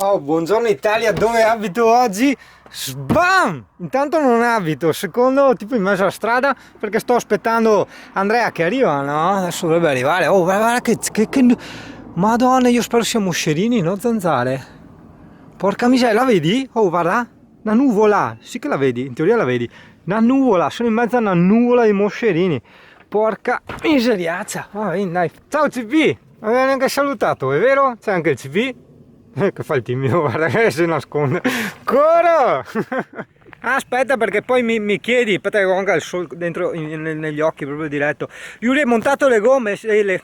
Oh, buongiorno Italia, dove abito oggi? Sbam! Intanto non abito, secondo tipo in mezzo alla strada perché sto aspettando Andrea che arriva, no? Adesso dovrebbe arrivare. Oh, guarda che... Madonna, io spero sia moscerini, no zanzare. Porca miseria, la vedi? Oh, guarda, una nuvola, sì che la vedi, in teoria la vedi. Una nuvola, sono in mezzo a una nuvola di moscerini. Porca miseriaccia. Va bene, dai. Ciao CP! Non mi hai neanche salutato, è vero? C'è anche il CP? Che fa il timido, guarda che si nasconde. Coro! Aspetta perché poi mi chiedi, aspetta che ho anche il sole dentro negli occhi proprio diretto. Yuri hai montato le gomme e le...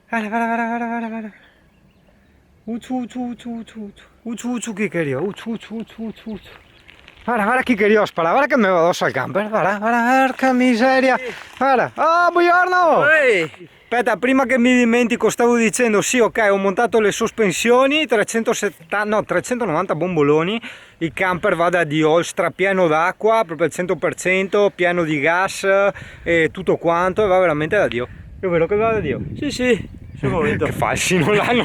Guarda. Ucciu chi che arriva, ucciu. Guarda chi che arriva a sparare, guarda che mi va addosso al camper, guarda, porca miseria. Guarda, oh buongiorno! Aspetta, prima che mi dimentico, stavo dicendo, sì, ok, ho montato le sospensioni, 390 bomboloni, il camper va da Dio, strapieno d'acqua, proprio al 100%, pieno di gas e tutto quanto, e va veramente da Dio. Io vedo che va da Dio. Sì, che fascino l'hanno.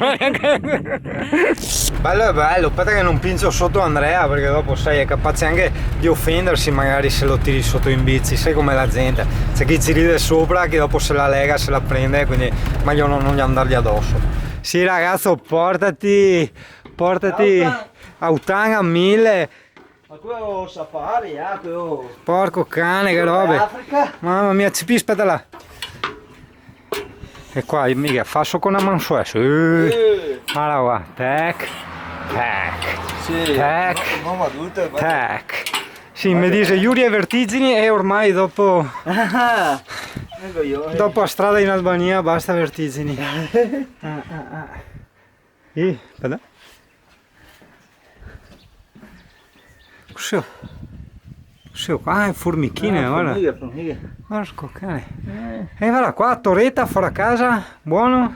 Bello è bello, aspetta che non pincio sotto Andrea perché dopo sai è capace anche di offendersi magari se lo tiri sotto in bici, sai com'è la gente, c'è chi ci ride sopra, chi dopo se la lega, se la prende, quindi meglio non gli andargli addosso. Sì ragazzo, portati Autanga 1000. Ma quello safari, quello... Porco cane, che robe. Mamma mia, CP, aspetta là. E qua mica faccio con la mansuela. Guarda qua, tac. Sì, tac. Sì, mi dice Yuri e vertigini e ormai dopo dopo a strada in Albania basta vertigini. Aspetta. Qua, formichine, guarda. Porco cane. E guarda qua, torretta fuori a casa, buono.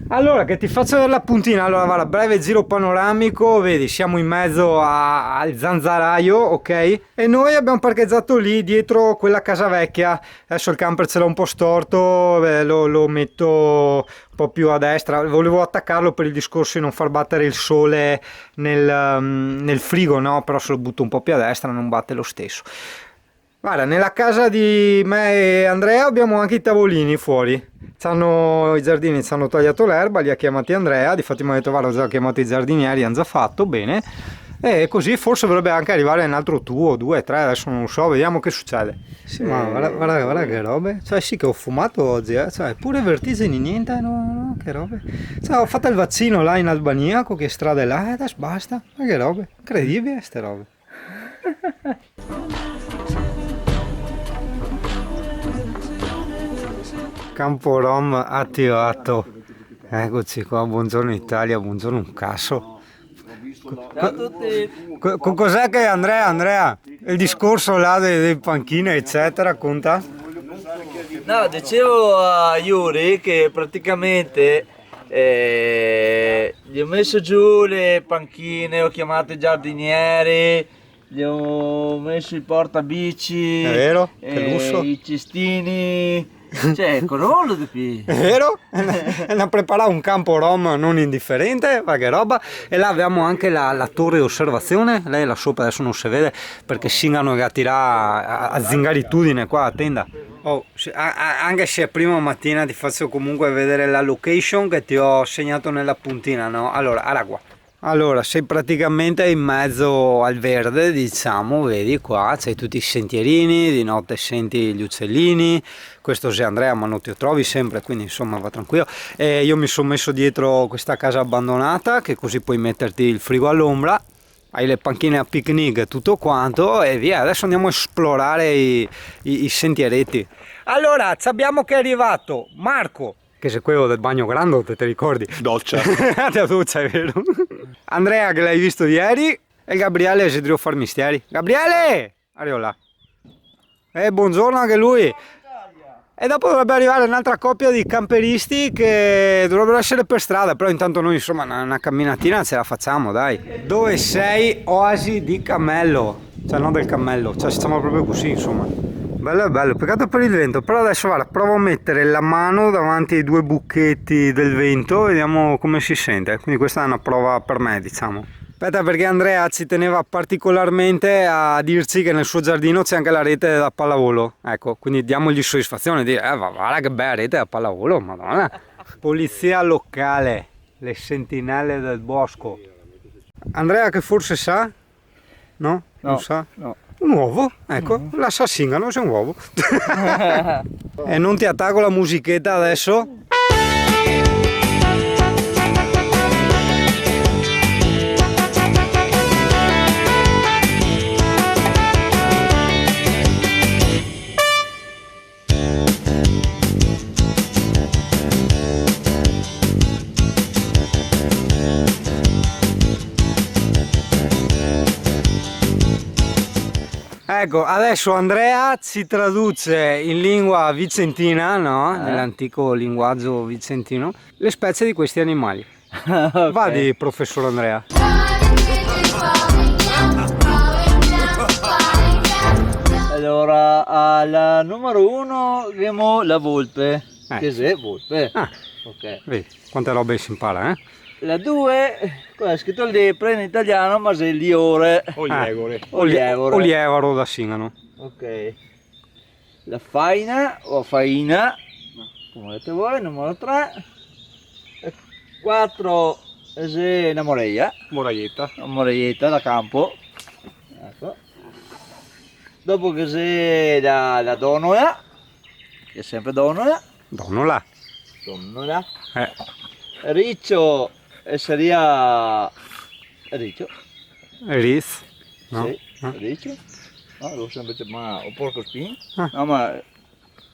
Allora, che ti faccio vedere la puntina. Allora, guarda, breve giro panoramico, vedi, siamo in mezzo al zanzaraio, ok? E noi abbiamo parcheggiato lì, dietro quella casa vecchia. Adesso il camper ce l'ha un po' storto, lo metto un po' più a destra. Volevo attaccarlo per il discorso di non far battere il sole nel frigo, no? Però se lo butto un po' più a destra non batte lo stesso. Guarda, nella casa di me e Andrea abbiamo anche i tavolini fuori. I giardini ci hanno tagliato l'erba, li ha chiamati Andrea, difatti mi ha detto guarda, ho già chiamato i giardinieri, hanno già fatto, bene. E così forse dovrebbe anche arrivare un altro tuo, 2, 3, adesso non lo so, vediamo che succede. Sì, ma guarda che robe. Cioè sì che ho fumato oggi, cioè pure vertigini, niente, no, che robe. Cioè ho fatto il vaccino là in Albania, con che strade là, e adesso basta. Ma che robe, incredibile ste robe. Campo Rom attivato. Eccoci qua, buongiorno Italia, buongiorno un cazzo. Ciao a tutti. Cos'è che Andrea, il discorso là dei panchine eccetera, conta? No, dicevo a Yuri che praticamente gli ho messo giù le panchine, ho chiamato i giardinieri, gli ho messo il portabici, è vero? Che lusso. I cestini. Cioè, corollo di qui. È vero? Hanno preparato un campo rom non indifferente, ma che roba. E là abbiamo anche la torre di osservazione. Lei là sopra adesso non si vede perché Singano che tirà a zingaritudine qua a tenda. Oh, anche se prima mattina ti faccio comunque vedere la location che ti ho segnato nella puntina, no? Allora, guarda qua. Allora, sei praticamente in mezzo al verde, diciamo, vedi qua, c'hai tutti i sentierini, di notte senti gli uccellini, questo sei Andrea, ma non ti trovi sempre, quindi insomma va tranquillo. E io mi sono messo dietro questa casa abbandonata, che così puoi metterti il frigo all'ombra, hai le panchine a picnic, tutto quanto, e via, adesso andiamo a esplorare i sentieretti. Allora, abbiamo che è arrivato Marco, che sei quello del bagno grande, te ricordi? Doccia. La doccia, è vero. Andrea, che l'hai visto ieri, e Gabriele si deve fare misteri. Gabriele! Arrivo là. Buongiorno anche lui. E dopo dovrebbe arrivare un'altra coppia di camperisti che dovrebbero essere per strada, però intanto noi insomma una camminatina ce la facciamo, dai. Dove sei? Oasi di cammello. Cioè non del cammello, cioè stiamo proprio così, insomma. Bello è bello, peccato per il vento, però adesso guarda, provo a mettere la mano davanti ai due buchetti del vento, vediamo come si sente, quindi questa è una prova per me, diciamo. Aspetta, perché Andrea ci teneva particolarmente a dirci che nel suo giardino c'è anche la rete da pallavolo. Ecco, quindi diamogli soddisfazione, dire, guarda che bella rete da pallavolo, madonna. Polizia locale, le sentinelle del bosco. Andrea che forse sa? No? Non sa? No. Un uovo, ecco, l'assassinano, c'è un uovo. E non ti attacco la musichetta adesso? Ecco, adesso Andrea ci traduce in lingua vicentina, no? Nell'antico linguaggio vicentino, le spezie di questi animali. Okay. Vadi, professor Andrea. Allora, al numero 1 abbiamo la volpe. Che è volpe? Ah, ok. Vedi, quante robe si impara, eh? La 2, qua è scritto lepre in italiano, ma è liore. O lievore. O lievore. O lievaro da Singano. Ok. La faina o faina, come volete voi, numero 3. 4 è una moreia. Moraietta. Una moreietta da campo. Ecco. Dopo che c'è la donola, che è sempre donola. Donnola. Donola. Riccio sarebbe riccio. Riz. No? Sì, riccio. No, lo sempre chiamato o porcospin. Ah. No, ma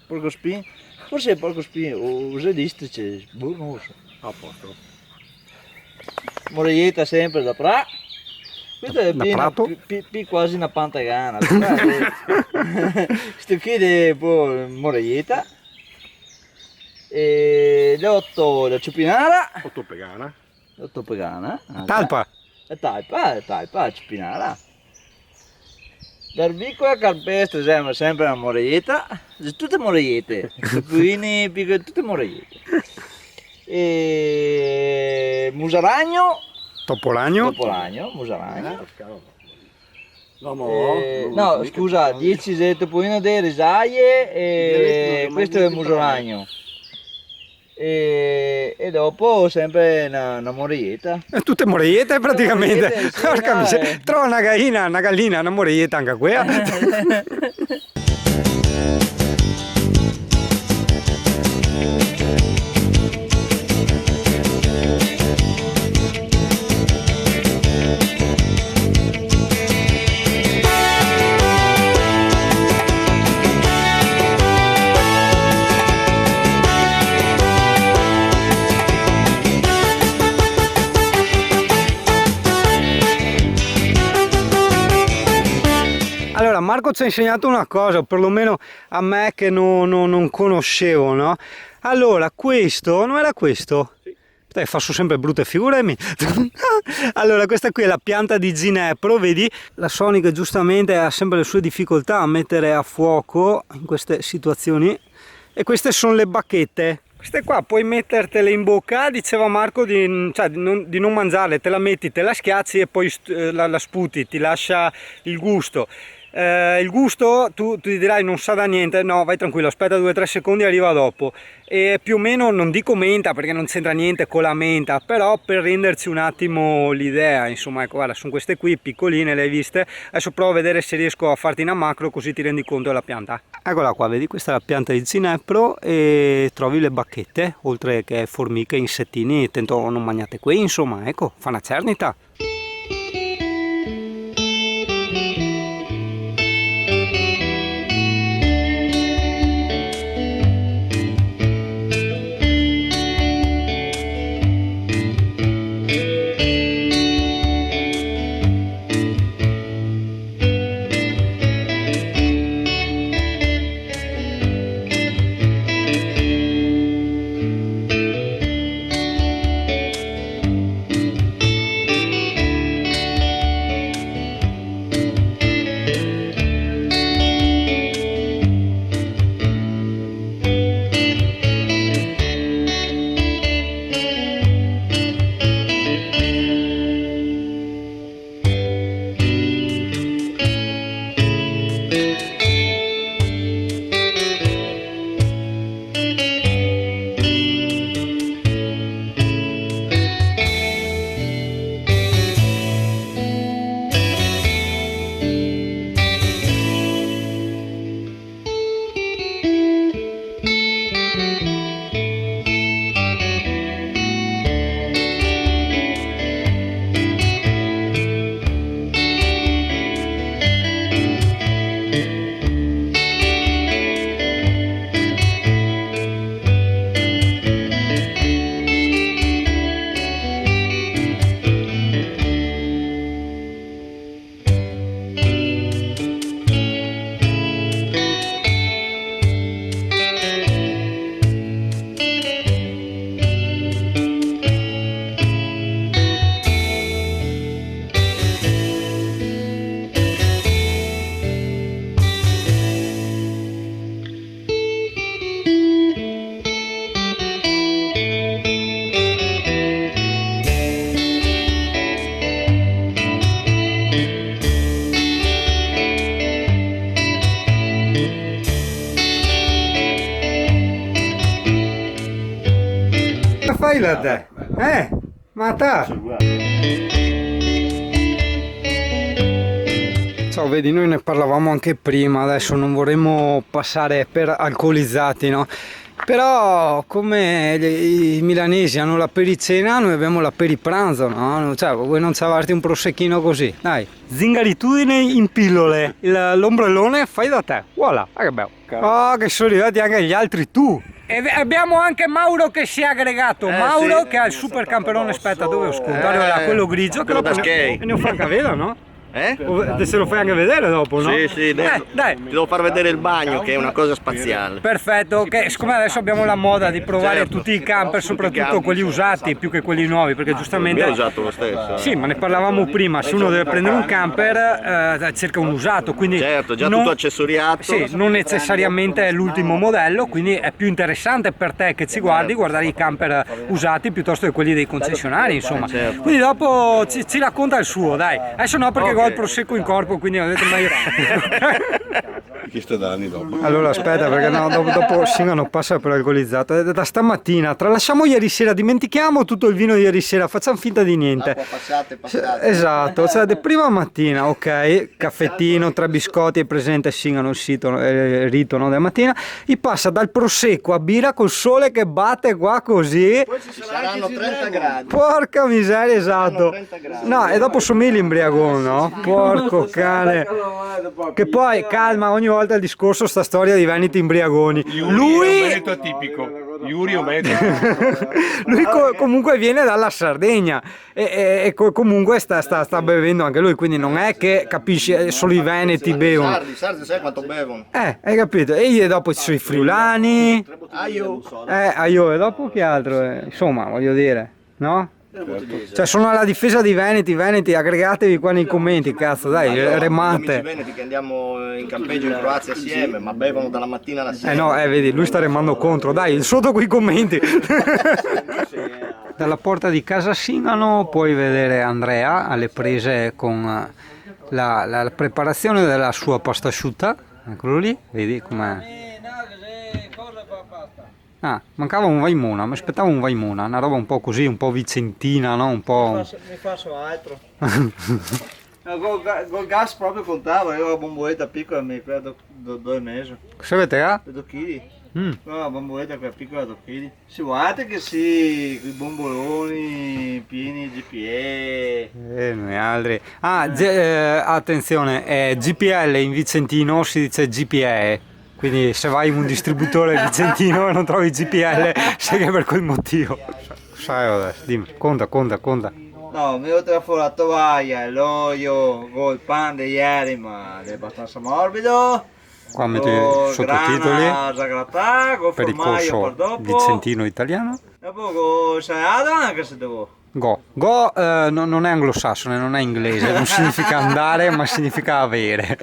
porcospin, forse è porcospin o usedistrice, non lo so. A posto. Moreietta sempre da pra. Questa è Da piena, prato? quasi una pantagana. Sto qui è moreietta. E l'8 la ciupinara. 8 pegana. L'8 pegana. Talpa. Talpa, ciupinara. L'arbicola calpestre sempre una moreietta. Tutte moreiette. Quindi tutte moreiette. E musaragno. Topolino. Musaragno. No, Scusa, 10 è topolino delle risaie e questo è il musaragno. E dopo sempre una moreietta. Tutte moreiette praticamente. Moreiette, sì, Porca no, miseria. Trova una gallina, una moreietta anche quella. Allora, Marco ci ha insegnato una cosa, o perlomeno a me che non conoscevo, no? Allora, questo, non era questo? Sì. Dai, faccio sempre brutte figure. Allora, questa qui è la pianta di ginepro, vedi? La Sonic giustamente ha sempre le sue difficoltà a mettere a fuoco in queste situazioni. E queste sono le bacchette. Queste qua puoi mettertele in bocca, diceva Marco di non mangiarle, te la metti, te la schiacci e poi la sputi, ti lascia il gusto. Il gusto tu ti dirai non sa da niente, no, vai tranquillo, aspetta 2-3 secondi e arriva dopo. E più o meno non dico menta perché non c'entra niente con la menta, però per renderci un attimo l'idea, insomma, ecco, guarda, sono queste qui piccoline, le hai viste? Adesso provo a vedere se riesco a farti una macro così ti rendi conto della pianta. Eccola qua, vedi, questa è la pianta di ginepro e trovi le bacchette, oltre che formiche, insettini, tento non mangiate qui, insomma, ecco, fa una cernita. fai la te? Ma ta? Ciao, vedi, noi ne parlavamo anche prima, adesso non vorremmo passare per alcolizzati, no? Però come i milanesi hanno la pericena, noi abbiamo la peripranzo, no? Cioè, vuoi non ciavarti un prosecchino così? Dai, zingaritudine in pillole, l'ombrellone fai da te, voilà, che bello. Oh, che sono arrivati anche gli altri, tu! E abbiamo anche Mauro che si è aggregato, Mauro che ha il super camperone, aspetta, dove ho scontato? Quello grigio, che lo ne ho fatto vedere, no? Se lo fai anche vedere dopo, no? Sì, dai. Ti devo far vedere il bagno, che è una cosa spaziale. Perfetto, che siccome adesso abbiamo la moda di provare tutti i camper, soprattutto quelli usati più che quelli nuovi, perché giustamente... Io ho usato lo stesso. Sì, ma ne parlavamo prima, se uno deve prendere un camper cerca un usato, quindi... Certo, già tutto accessoriato. Sì, non necessariamente è l'ultimo modello, quindi è più interessante per te che ci guardi guardare i camper usati piuttosto che quelli dei concessionari, insomma. Quindi dopo ci racconta il suo, dai. Adesso no, perché ho il prosecco in corpo, quindi ho detto meglio. Chi sta da anni dopo? Allora aspetta, perché no, dopo Singano passa per alcolizzato. Da stamattina, tralasciamo ieri sera, dimentichiamo tutto il vino di ieri sera, facciamo finta di niente. Passate. Esatto, cioè prima mattina, ok, caffettino, 3 biscotti, è presente Singano, il rito, no, della mattina, gli passa dal prosecco a birra col sole che batte qua così. Poi ci saranno 30 gradi. Porca miseria, esatto. No, e dopo somigli l'imbriagone, no? Porco cane. Che poi, calma, ogni volta il discorso, sta storia di veneti imbriagoni. Lui è un veneto atipico. Yuri è un veneto lui comunque viene dalla Sardegna e comunque sta bevendo anche lui, quindi non è che capisci solo i veneti bevono. I sardi sai quanto bevono? Hai capito? E dopo ci sono i friulani. E dopo che altro? Insomma, voglio dire, no? Cioè sono alla difesa dei veneti, aggregatevi qua nei commenti, cazzo, dai, remate. Amici veneti che andiamo in campeggio in Croazia assieme, ma bevono dalla mattina alla sera. No, vedi, lui sta remando contro, dai, sotto quei commenti. Dalla porta di casa Singano puoi vedere Andrea alle prese con la preparazione della sua pasta asciutta, eccolo lì, vedi com'è. Ah, mancava un vaimona, mi aspettavo un vaimona, una roba un po' così, un po' vicentina, no? Un po'... Mi faccio altro. Col gas proprio contavo, io ho la bomboletta piccola, mi prendo 2 mesi. Cosa avete, 2 kg. La bomboletta quella piccola 2 kg. Si guarda che sì, i bomboloni pieni di GPE. Noi altri. Attenzione, GPL in vicentino si dice GPE. Quindi se vai in un distributore vicentino e non trovi GPL, sai che è per quel motivo. Sai adesso, dimmi, conta. No, mi ho tirato fuori la tovaglia, l'olio, col pan di ieri, ma è abbastanza morbido. Qua metti sottotitoli per il corso vicentino italiano. Dopo con salata anche se devo. Go non è anglosassone, non è inglese, non significa andare ma significa avere.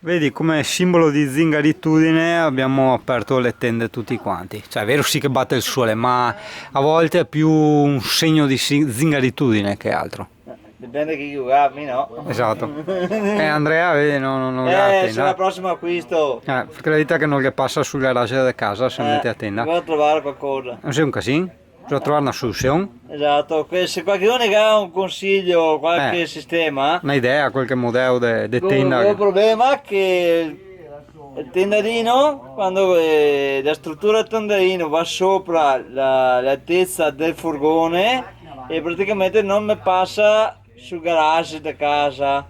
Vedi, come simbolo di zingaritudine abbiamo aperto le tende tutti quanti. Cioè è vero sì che batte il sole, ma a volte è più un segno di zingaritudine che altro. Dipende chi gatti, no? Esatto. Andrea, vedi, non gatti, sulla prossima acquisto. Perché la dita che non gli passa sul garage della casa se mette a tenda. Devo trovare qualcosa. Non sei un casino? Bisogna trovare una soluzione. Esatto, se qualcuno ha un consiglio, qualche sistema. Un'idea, qualche modello di tenda. Il problema è che il tendalino, quando la struttura del tendalino va sopra l'altezza del furgone e praticamente non mi passa sul garage da casa.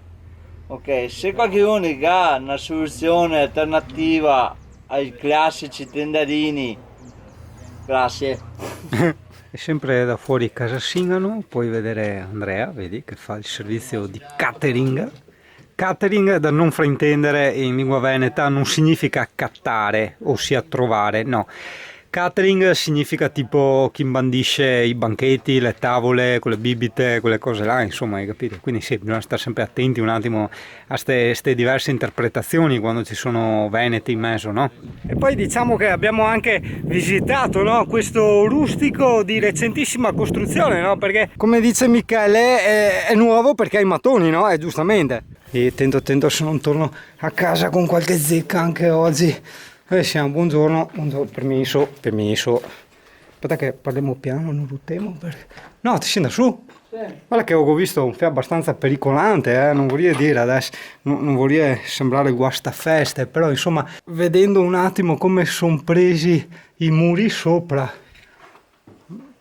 Ok, se qualcuno ha una soluzione alternativa ai classici tendalini, grazie. E sempre da fuori casa Singano puoi vedere Andrea, vedi, che fa il servizio di catering. Catering, da non fraintendere, in lingua veneta non significa cattare, ossia trovare, no. Catering significa tipo chi imbandisce i banchetti, le tavole, quelle bibite, quelle cose là, insomma, hai capito? Quindi sì, bisogna stare sempre attenti un attimo a queste diverse interpretazioni quando ci sono veneti in mezzo, no? E poi diciamo che abbiamo anche visitato, no, questo rustico di recentissima costruzione, no? Perché, come dice Michele, è nuovo perché ha i mattoni, no? Giustamente. E attento se non torno a casa con qualche zecca anche oggi. Siamo, buongiorno, permesso. Aspetta che parliamo piano, non ruttiamo. No, ti scenda su. Sì. Guarda che ho visto un film abbastanza pericolante, non vorrei dire adesso, non vorrei sembrare guastafeste, però insomma, vedendo un attimo come sono presi i muri sopra,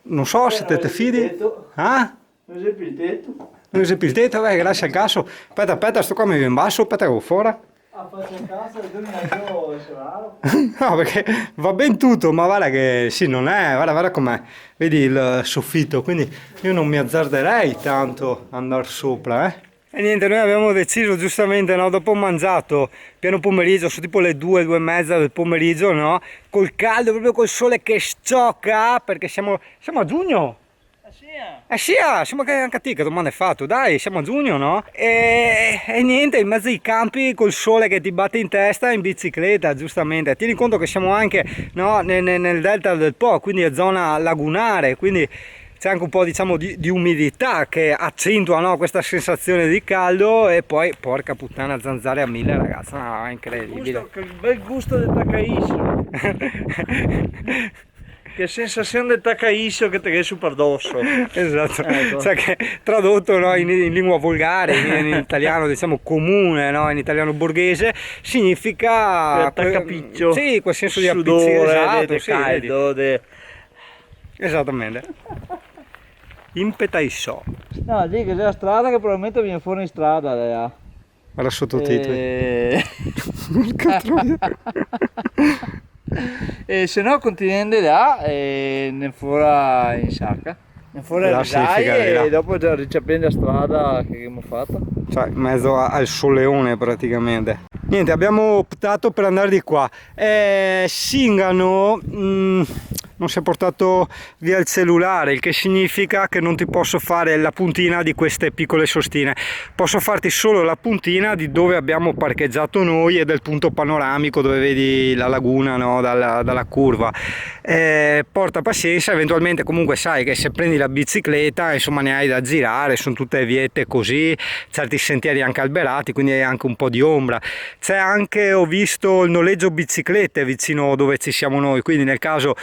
non so se te fidi. Ah? Non esempio il tetto. Non esempio il tetto, grazie al caso. Aspetta, sto qua mi viene in basso, aspetta che ho fuori. Ah, faccio in casa, io è raro. No, perché va ben tutto, ma guarda che sì, non è, guarda com'è, vedi il soffitto, quindi io non mi azzarderei tanto ad andare sopra, E niente, noi abbiamo deciso giustamente, no, dopo mangiato, pieno pomeriggio, sono tipo le 2, 2 e mezza del pomeriggio, no, col caldo, proprio col sole che sciocca, perché siamo a giugno. Sì, siamo anche a te che domanda hai fatto, dai, siamo a giugno, no? E niente, in mezzo ai campi col sole che ti batte in testa in bicicletta, giustamente. Tieni conto che siamo anche, no, nel delta del Po, quindi è zona lagunare, quindi c'è anche un po', diciamo, di umidità che accentua, no, questa sensazione di caldo. E poi, porca puttana, zanzare a 1000, ragazzi, no, è incredibile. Che bel gusto del tacaiscio. Che sensazione del tacaiscio che ti è super dosso. Esatto, ecco. Cioè che tradotto, no, in lingua volgare, in italiano diciamo comune, no, in italiano borghese, significa attaccapiccio. Sì, quel senso di sudore, esatto, sì, caldo, esattamente. Impetaissò. No, lì che c'è la strada che probabilmente viene fuori in strada là. Guarda sottotitoli. E se no continuando là ne fuori in sacca. Ne fuori e dopo già ricepiamo la strada che abbiamo fatto. Cioè in mezzo al soleone praticamente. Niente, abbiamo optato per andare di qua. Singano non si è portato via il cellulare, il che significa che non ti posso fare la puntina di queste piccole sostine, posso farti solo la puntina di dove abbiamo parcheggiato noi e del punto panoramico dove vedi la laguna, no, dalla curva. Porta pazienza, eventualmente comunque sai che se prendi la bicicletta insomma ne hai da girare, sono tutte viette così, certi sentieri anche alberati, quindi hai anche un po' di ombra. C'è anche, ho visto, il noleggio biciclette vicino dove ci siamo noi, quindi nel caso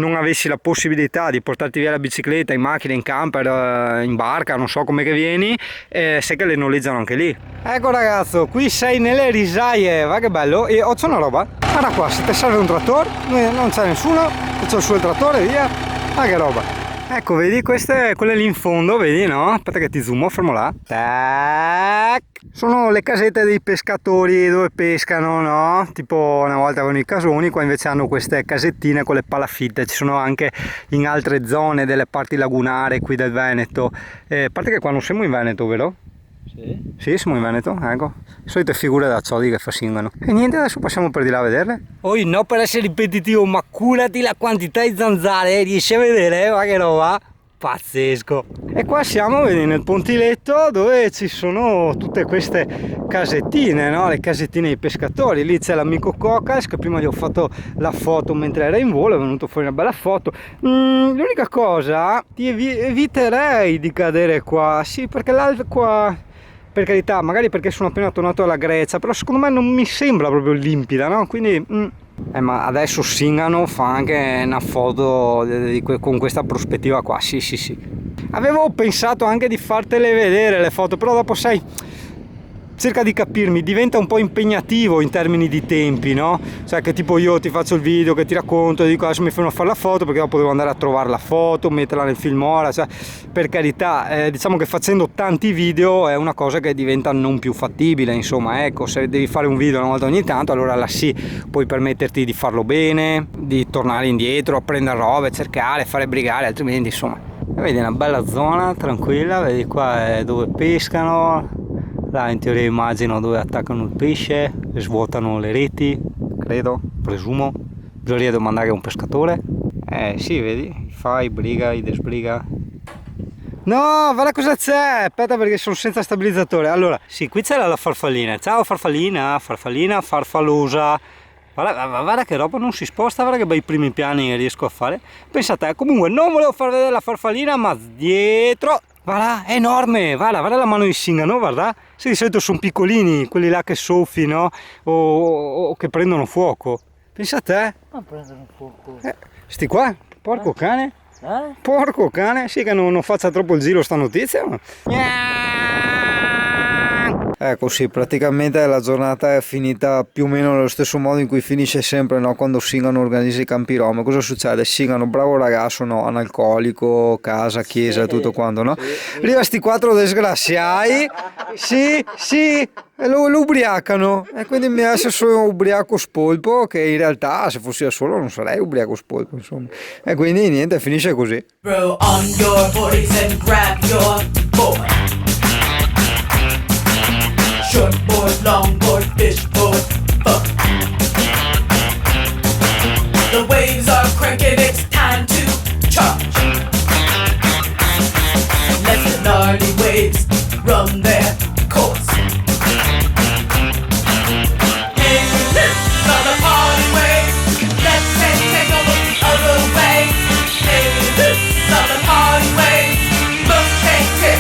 non avessi la possibilità di portarti via la bicicletta in macchina, in camper, in barca, non so come che vieni, sai che le noleggiano anche lì. Ecco ragazzo, qui sei nelle risaie, va che bello. E c'è una roba, guarda qua, se ti serve un trattore, non c'è nessuno, c'è il suo trattore, via, ma che roba. Ecco, vedi, queste, quelle lì in fondo, vedi, no? Aspetta che ti zoomo, fermo là. Tac. Sono le casette dei pescatori dove pescano, no? Tipo una volta avevano i casoni, qua invece hanno queste casettine con le palafitte. Ci sono anche in altre zone delle parti lagunari qui del Veneto. A parte che qua non siamo in Veneto, vero? Sì. Sì, siamo in Veneto, ecco. Solite figure da ciodi che fascingano. E niente, adesso passiamo per di là a vederle. Oi, no per essere ripetitivo, ma curati la quantità di zanzare, riesci a vedere, ma che roba? Pazzesco. E qua siamo, vedi, nel pontiletto dove ci sono tutte queste casettine, no? Le casettine dei pescatori. Lì c'è l'amico Cocas che prima gli ho fatto la foto mentre era in volo, è venuto fuori una bella foto. L'unica cosa, ti eviterei di cadere qua, sì, perché l'acqua, per carità, magari perché sono appena tornato dalla Grecia, però secondo me non mi sembra proprio limpida, no? Quindi ma adesso Singano fa anche una foto con questa prospettiva qua, sì. Avevo pensato anche di fartele vedere le foto, però dopo sai, cerca di capirmi, diventa un po' impegnativo in termini di tempi, no? Cioè che tipo io ti faccio il video che ti racconto, dico adesso mi fermo a fare la foto perché dopo devo andare a trovare la foto, metterla nel filmora, cioè per carità, diciamo che facendo tanti video è una cosa che diventa non più fattibile, insomma, ecco, se devi fare un video una volta ogni tanto, allora là sì, puoi permetterti di farlo bene, di tornare indietro, prendere robe, cercare, fare brigare, altrimenti insomma, vedi una bella zona tranquilla, vedi qua è dove pescano. Là in teoria immagino dove attaccano il pesce, svuotano le reti, credo, presumo. Bisognerebbe domandare a un pescatore. Sì, vedi, fai, briga, desbriga. No, guarda cosa c'è! Aspetta perché sono senza stabilizzatore. Allora, sì, qui c'è la farfallina. Ciao farfallina, farfallina farfallosa. Guarda che roba, non si sposta, guarda che bei primi piani riesco a fare. Pensa a te, comunque non volevo far vedere la farfallina, ma dietro... Guarda, è enorme, guarda la mano di Singano, guarda. Se di solito sono piccolini, quelli là che soffino o che prendono fuoco. Pensa a te. Ma prendono fuoco. Sti qua, porco cane. Porco cane, sì che non faccia troppo il giro sta notizia. Ma... Ecco sì, praticamente la giornata è finita più o meno nello stesso modo in cui finisce sempre, no? Quando Singano organizza i campi rom. Cosa succede? Singano, bravo ragazzo, no? Analcolico, casa, chiesa, tutto quanto, no? Lì a sti 4 disgraziai, sì, e lo ubriacano. E quindi mi esce solo ubriaco spolpo, che in realtà se fossi da solo non sarei ubriaco spolpo, insomma. E quindi niente, finisce così. Throw on your boards and grab your board. Shortboard, longboard, fishboard, fuck. The waves are cranking, it's time to charge. Let the gnarly waves run their course. Hey, this on the party way. Let's take over the other way. Hey, this on the party way. Must take it.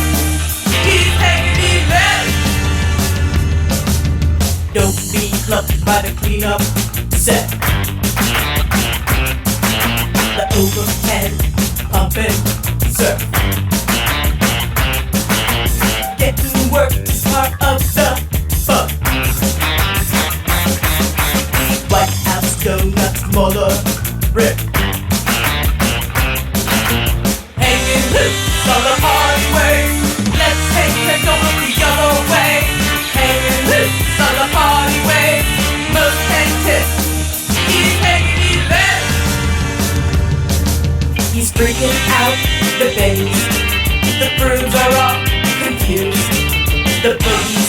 He's taking it left. Don't be clucked by the cleanup set. The overhead pumping surf. Getting work is part of the fun. White House donuts, Muller, rip. Hanging loose on the party way. Let's take things over the other way. Hanging loose on the party way. Mustang tip. He's hanging it left. He's freaking out the bass. The grooves are all confused. The boogie